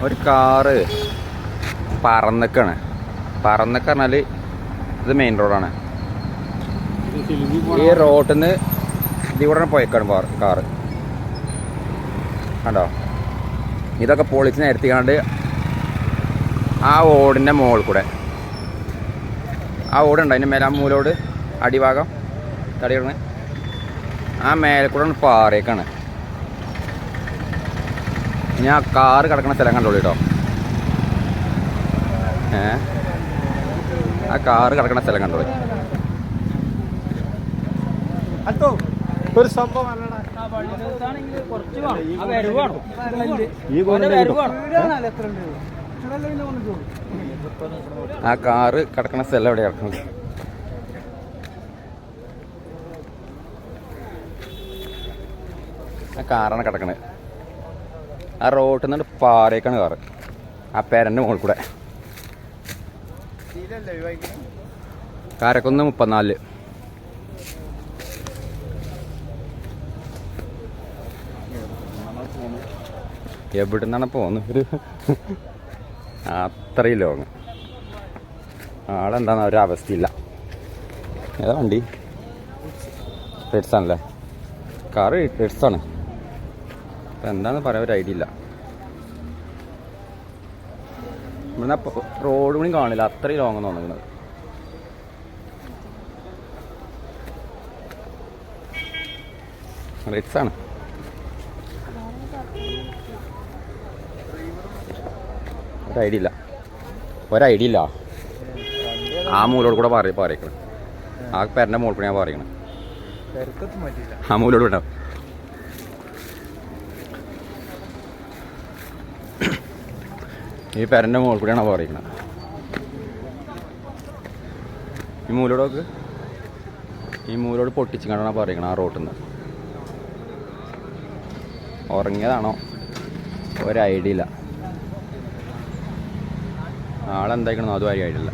ഒരു കാറ് പറന്നക്കാണ്. പറന്നക്ക പറഞ്ഞാൽ ഇത് മെയിൻ റോഡാണ്. ഈ റോഡിൽ നിന്ന് ഇതിലൂടെ പോയേക്കാണ് കാറ്. കണ്ടോ, ഇതൊക്കെ പൊളിച്ച് നിരത്തിക്കാണ്ട് ആ ഓടിൻ്റെ മുകളിൽ കൂടെ, ആ ഓടുണ്ട് അതിൻ്റെ മേലെ, ആ മൂലോട് അടിഭാഗം തടിയിടണേ, ആ മേലെ കൂടെ പാറേക്കാണ്. ഞാൻ ആ കാറ് കിടക്കുന്ന സ്ഥലം കണ്ടോളൂ കേട്ടോ. ആ കാറ് കിടക്കുന്ന സ്ഥലം കണ്ടോളൂ. ഒരു സംഭവം ആ കാറ് കിടക്കുന്ന സ്ഥലം എവിടെ കിടക്കുന്നത്? ആ കാറാണ് കിടക്കണത്. ആ റോട്ടിൽ നിന്ന് പാറേക്കാണ് കാറ്, ആ പേരൻ്റെ മുകളിൽ കൂടെ. കാരക്കുന്ന് 34. എവിടെ നിന്നാണ് പോകുന്നത്? ഒരു അത്രയും ലോങ്. ആളെന്താണെന്ന് ഒരു അവസ്ഥയില്ല. ഏതാ വണ്ടി? റെഡ്സാണല്ലേ കാറ്, റെഡ്സാണ്. അപ്പം എന്താണെന്ന് പറയാൻ ഒരു ഐഡിയ ഇല്ല. ഇവിടുന്ന് റോഡ് കൂടി കാണില്ല, അത്രയും ലോങ് തോന്നുന്നത്. റെഡ്സാണ്. ഒരൈഡിയ ഇല്ല. ആ മൂലോട് കൂടെ പറയക്കണം. ആ പേരൻ്റെ മുകളിൽ കൂടെ ഞാൻ പറയണം. ആ മൂലോട് വിടാം. ഈ പേരൻ്റെ മുകളിൽ കൂടെയാണ് പറയണത്. ഈ മൂലോടൊക്കെ, ഈ മൂലോട് പൊട്ടിച്ച് കണ്ടാണ് പറയണം. ആ റോട്ടിൽ നിന്ന് ഉറങ്ങിയതാണോ ഒരു ഐഡിയ ഇല്ല. ആളെന്തായിക്കണോ അതും ആരും ഐഡിയ ഇല്ല.